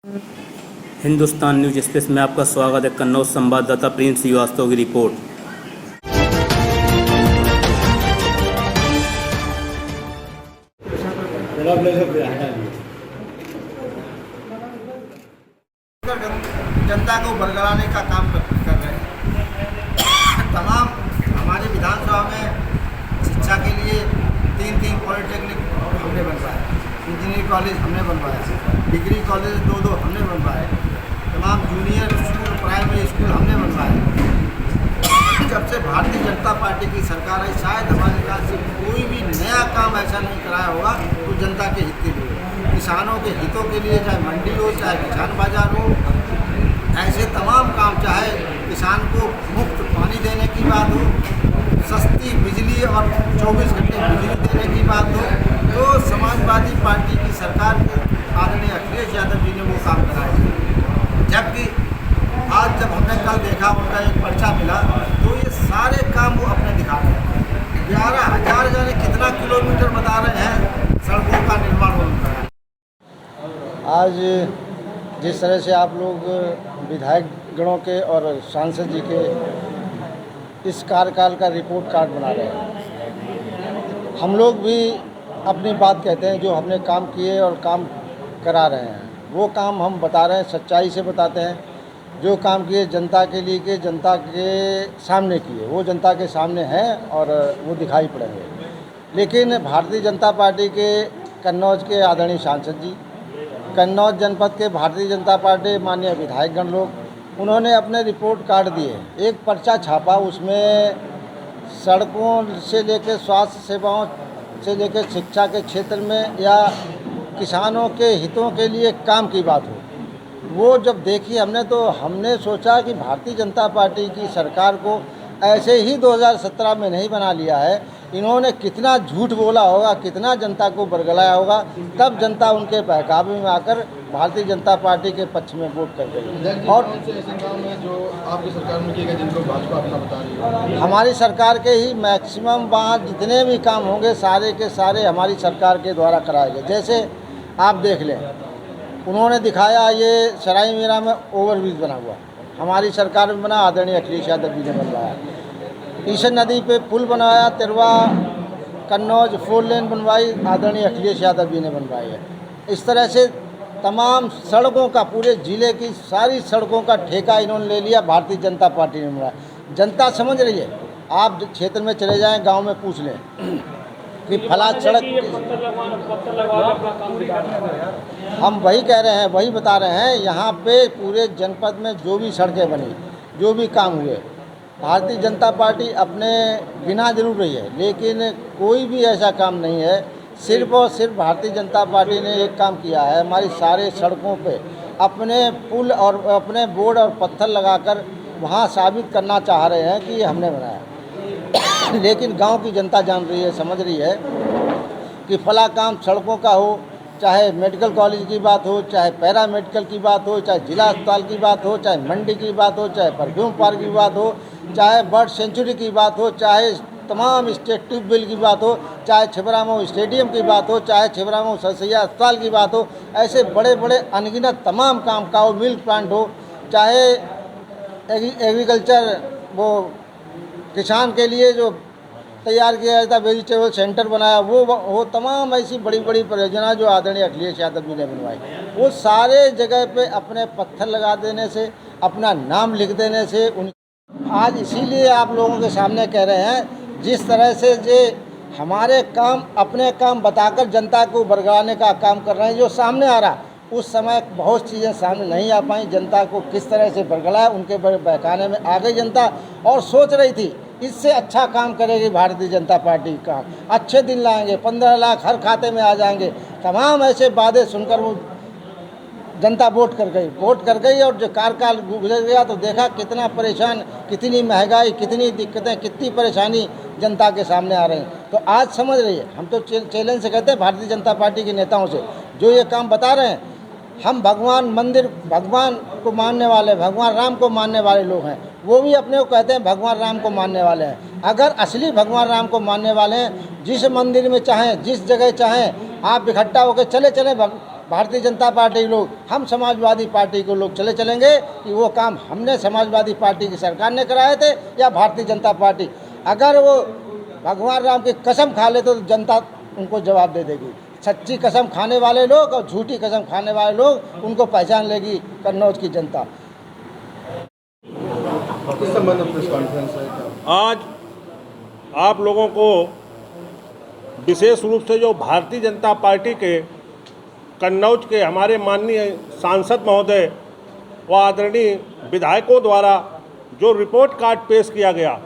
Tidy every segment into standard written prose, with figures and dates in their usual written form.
Hindustan news express में आपका स्वागत है। कन्नौज संवाददाता प्रिंस श्रीवास्तव की रिपोर्ट। जनता को बरगलाने का काम कर रहे हैं। तमाम हमारे विधानसभा में शिक्षा के लिए तीन पॉलिटेक्निक हमने बनवाया, इंजीनियरिंग कॉलेज हमने बनवाया, डिग्री कॉलेज दो हमने बनवाए, तमाम जूनियर स्कूल प्राइमरी स्कूल हमने बनवाए। जब से भारतीय जनता पार्टी की सरकार है, शायद हमारे ख्याल से कोई भी नया काम ऐसा नहीं कराया होगा तो जनता के हित के लिए, किसानों के हितों के लिए, चाहे मंडी हो चाहे किसान बाजार हो, ऐसे तमाम काम, चाहे किसान को मुफ्त पानी देने की बात हो, सस्ती बिजली और 24 घंटे बिजली देने की बात हो, तो समाजवादी पार्टी की सरकार के आदरणीय अखिलेश यादव जी ने वो काम कराया। जबकि आज जब हमने कल देखा उनका एक पर्चा मिला तो ये सारे काम वो अपने दिखा रहे हैं। 11,000 जाने कितना किलोमीटर बता रहे हैं सड़कों का निर्माण हो रहा है। आज जिस तरह से आप लोग विधायक गणों के और सांसद जी के इस कार्यकाल का रिपोर्ट कार्ड बना रहे हैं, हम लोग भी अपनी बात कहते हैं। जो हमने काम किए और काम करा रहे हैं वो काम हम बता रहे हैं, सच्चाई से बताते हैं। जो काम किए जनता के लिए किए, जनता के सामने किए, वो जनता के सामने हैं और वो दिखाई पड़ेंगे। लेकिन भारतीय जनता पार्टी के कन्नौज के आदरणीय सांसद जी, कन्नौज जनपद के भारतीय जनता पार्टी माननीय विधायकगण लोग, उन्होंने अपने रिपोर्ट कार्ड दिए, एक पर्चा छापा, उसमें सड़कों से लेकर स्वास्थ्य सेवाओं से लेकर शिक्षा के क्षेत्र में या किसानों के हितों के लिए काम की बात हो। वो जब देखी हमने तो हमने सोचा कि भारतीय जनता पार्टी की सरकार को ऐसे ही 2017 में नहीं बना लिया है, इन्होंने कितना झूठ बोला होगा, कितना जनता को बरगलाया होगा, तब जनता उनके बहकावे में आकर भारतीय जनता पार्टी के पक्ष में वोट कर गई। और ऐसे काम है जो आपकी सरकार में किए गए जिनको भाजपा अपना बता रही है। हमारी सरकार के ही मैक्सिमम वहाँ जितने भी काम होंगे सारे के सारे हमारी सरकार के द्वारा कराए गए। जैसे आप देख लें, उन्होंने दिखाया ये सराय मीरा में ओवरब्रिज बना हुआ, हमारी सरकार में बना, आदरणीय अखिलेश यादव जी ने बनवाया। ईशन नदी पे पुल बनवाया, तिरवा कन्नौज 4 लेन बनवाई, आदरणीय अखिलेश यादव जी ने बनवाई है। इस तरह से तमाम सड़कों का, पूरे ज़िले की सारी सड़कों का ठेका इन्होंने ले लिया, भारतीय जनता पार्टी ने बनाया। जनता समझ रही है, आप क्षेत्र में चले जाएं, गांव में पूछ लें कि फला सड़क, हम वही कह रहे हैं, वही बता रहे हैं। यहाँ पे पूरे जनपद में जो भी सड़कें बनी, जो भी काम हुए, भारतीय जनता पार्टी अपने बिना जरूर रही है, लेकिन कोई भी ऐसा काम नहीं है। सिर्फ और सिर्फ भारतीय जनता पार्टी ने एक काम किया है, हमारी सारे सड़कों पे अपने पुल और अपने बोर्ड और पत्थर लगाकर वहाँ साबित करना चाह रहे हैं कि ये हमने बनाया। लेकिन गांव की जनता जान रही है, समझ रही है कि फला काम सड़कों का हो, चाहे मेडिकल कॉलेज की बात हो, चाहे पैरा मेडिकल की बात हो, चाहे जिला अस्पताल की बात हो, चाहे मंडी की बात हो, चाहे परफ्यूम पार्क की बात हो, चाहे बर्ड सेंचुरी की बात हो, चाहे तमाम स्टेट ट्यूबवेल की बात हो, चाहे छिबरामऊ स्टेडियम की बात हो, चाहे छिबरामऊ सरसैया अस्पताल की बात हो, ऐसे बड़े बड़े अनगिनत तमाम काम का हो, मिल्क प्लांट हो, चाहे एग्रीकल्चर वो किसान के लिए जो तैयार किया जाता वेजिटेबल सेंटर बनाया, वो तमाम ऐसी बड़ी बड़ी परियोजना जो आदरणीय अखिलेश यादव जी ने बनवाई, वो सारे जगह पे अपने पत्थर लगा देने से, अपना नाम लिख देने से आज इसीलिए आप लोगों के सामने कह रहे हैं, जिस तरह से जे हमारे काम अपने काम बताकर जनता को बरगलाने का काम कर रहे हैं, जो सामने आ रहा, उस समय बहुत चीज़ें सामने नहीं आ पाई। जनता को किस तरह से बरगलाया, उनके बहकाने में आ गई जनता और सोच रही थी इससे अच्छा काम करेगी भारतीय जनता पार्टी का, अच्छे दिन लाएंगे, 15 लाख हर खाते में आ जाएंगे, तमाम ऐसे वादे सुनकर वो जनता वोट कर गई। और जो कार्यकाल गुजर गया तो देखा कितना परेशान, कितनी महंगाई, कितनी दिक्कतें, कितनी परेशानी जनता के सामने आ रही हैं। तो आज समझ रही है, हम तो चैलेंज से कहते हैं भारतीय जनता पार्टी के नेताओं से, जो ये काम बता रहे हैं, हम भगवान मंदिर, भगवान को मानने वाले, भगवान राम को मानने वाले लोग हैं, वो भी अपने को कहते हैं भगवान राम को मानने वाले हैं। अगर असली भगवान राम को मानने वाले हैं, जिस मंदिर में चाहें, जिस जगह चाहें, आप इकट्ठा होकर चले भारतीय जनता पार्टी लोग, हम समाजवादी पार्टी को लोग चलेंगे कि वो काम हमने समाजवादी पार्टी की सरकार ने कराए थे या भारतीय जनता पार्टी। अगर वो भगवान राम की कसम खा ले तो जनता उनको जवाब दे देगी। सच्ची कसम खाने वाले लोग और झूठी कसम खाने वाले लोग उनको पहचान लेगी कन्नौज की जनता। किस संबंध में प्रेस कॉन्फ्रेंस है क्या? आज आप लोगों को विशेष रूप से जो भारतीय जनता पार्टी के कन्नौज के हमारे माननीय सांसद महोदय व आदरणीय विधायकों द्वारा जो रिपोर्ट कार्ड पेश किया गया,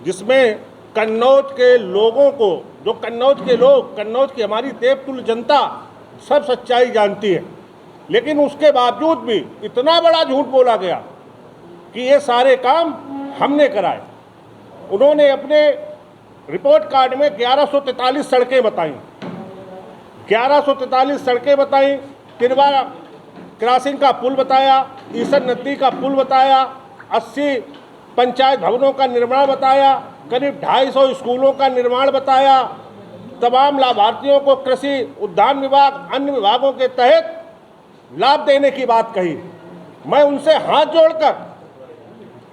जिसमें कन्नौज के लोगों को, जो कन्नौज के लोग, कन्नौज की हमारी देवतुल्य जनता सब सच्चाई जानती है, लेकिन उसके बावजूद भी इतना बड़ा झूठ बोला गया कि ये सारे काम हमने कराए। उन्होंने अपने रिपोर्ट कार्ड में 1143 सड़कें बताई, 1143 सड़कें बताई, तिरवा क्रॉसिंग का पुल बताया, ईसन नदी का पुल बताया, 80 पंचायत भवनों का निर्माण बताया, करीब 250 स्कूलों का निर्माण बताया, तमाम लाभार्थियों को कृषि, उद्यान विभाग, अन्य विभागों के तहत लाभ देने की बात कही। मैं उनसे हाथ जोड़कर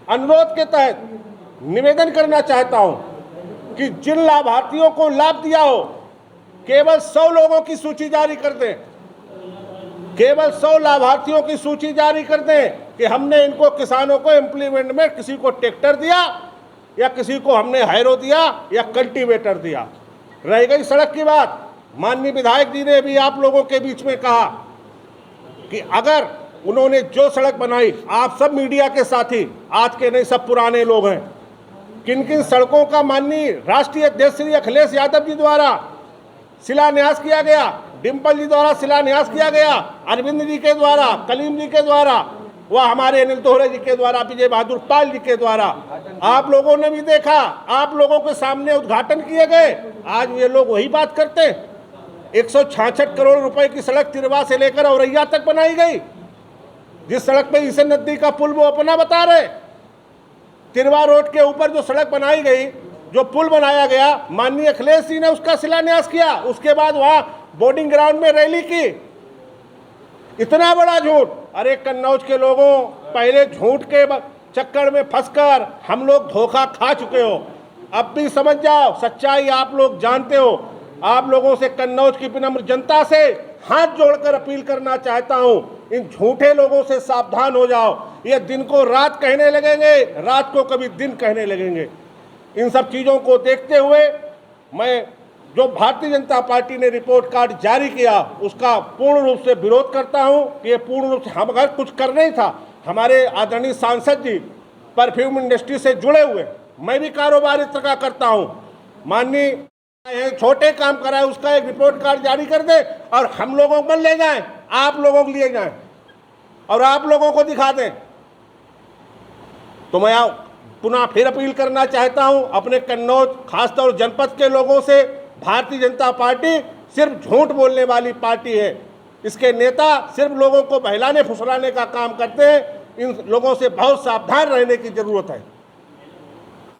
अनुरोध के तहत निवेदन करना चाहता हूं कि जिन लाभार्थियों को लाभ दिया हो, केवल 100 लोगों की सूची जारी कर दें, केवल 100 लाभार्थियों की सूची जारी कर दें कि हमने इनको, किसानों को इम्प्लीमेंट में किसी को ट्रैक्टर दिया या किसी को हमने हैरो दिया या कल्टीवेटर दिया। रह गई सड़क की बात, माननीय विधायक जी ने भी आप लोगों के बीच में कहा कि अगर उन्होंने जो सड़क बनाई, आप सब मीडिया के साथी, आज के नहीं सब पुराने लोग हैं, किन किन सड़कों का माननीय राष्ट्रीय अध्यक्ष श्री अखिलेश यादव जी द्वारा शिलान्यास किया गया, डिम्पल जी द्वारा शिलान्यास किया गया, अरविंद जी के द्वारा, कलीम जी के द्वारा, वह हमारे अनिल दोहरे जी के द्वारा, विजय बहादुर पाल जी के द्वारा, आप लोगों ने भी देखा, आप लोगों के सामने उद्घाटन किए गए। आज ये लोग वही बात करते हैं। 166 करोड़ रुपए की सड़क तिरवा से लेकर औरैया तक बनाई गई, जिस सड़क पे ईसन नदी का पुल वो अपना बता रहे। तिरवा रोड के ऊपर जो सड़क बनाई गई, जो पुल बनाया गया, माननीय अखिलेश जी ने उसका शिलान्यास किया, उसके बाद वहां बोर्डिंग ग्राउंड में रैली की। इतना बड़ा झूठ! अरे कन्नौज के लोगों, पहले झूठ के चक्कर में फंसकर हम लोग धोखा खा चुके हो, अब भी समझ जाओ, सच्चाई आप लोग जानते हो। आप लोगों से, कन्नौज की विनम्र जनता से हाथ जोड़कर अपील करना चाहता हूं, इन झूठे लोगों से सावधान हो जाओ। ये दिन को रात कहने लगेंगे, रात को कभी दिन कहने लगेंगे। इन सब चीज़ों को देखते हुए मैं, जो भारतीय जनता पार्टी ने रिपोर्ट कार्ड जारी किया, उसका पूर्ण रूप से विरोध करता हूं कि ये पूर्ण रूप से, हम अगर कुछ करना ही था, हमारे आदरणीय सांसद जी परफ्यूम इंडस्ट्री से जुड़े हुए, मैं भी कारोबार इस तरह करता हूं, माननीय छोटे काम कराए, उसका एक रिपोर्ट कार्ड जारी कर दे और हम लोगों को ले जाएं, आप लोगों को लिए जाएं और आप लोगों को दिखा दें। तो मैं पुनः फिर अपील करना चाहता हूं अपने कन्नौज, खासतौर जनपद के लोगों से, भारतीय जनता पार्टी सिर्फ झूठ बोलने वाली पार्टी है। इसके नेता सिर्फ लोगों को बहलाने फुसलाने का काम करते हैं। इन लोगों से बहुत सावधान रहने की जरूरत है।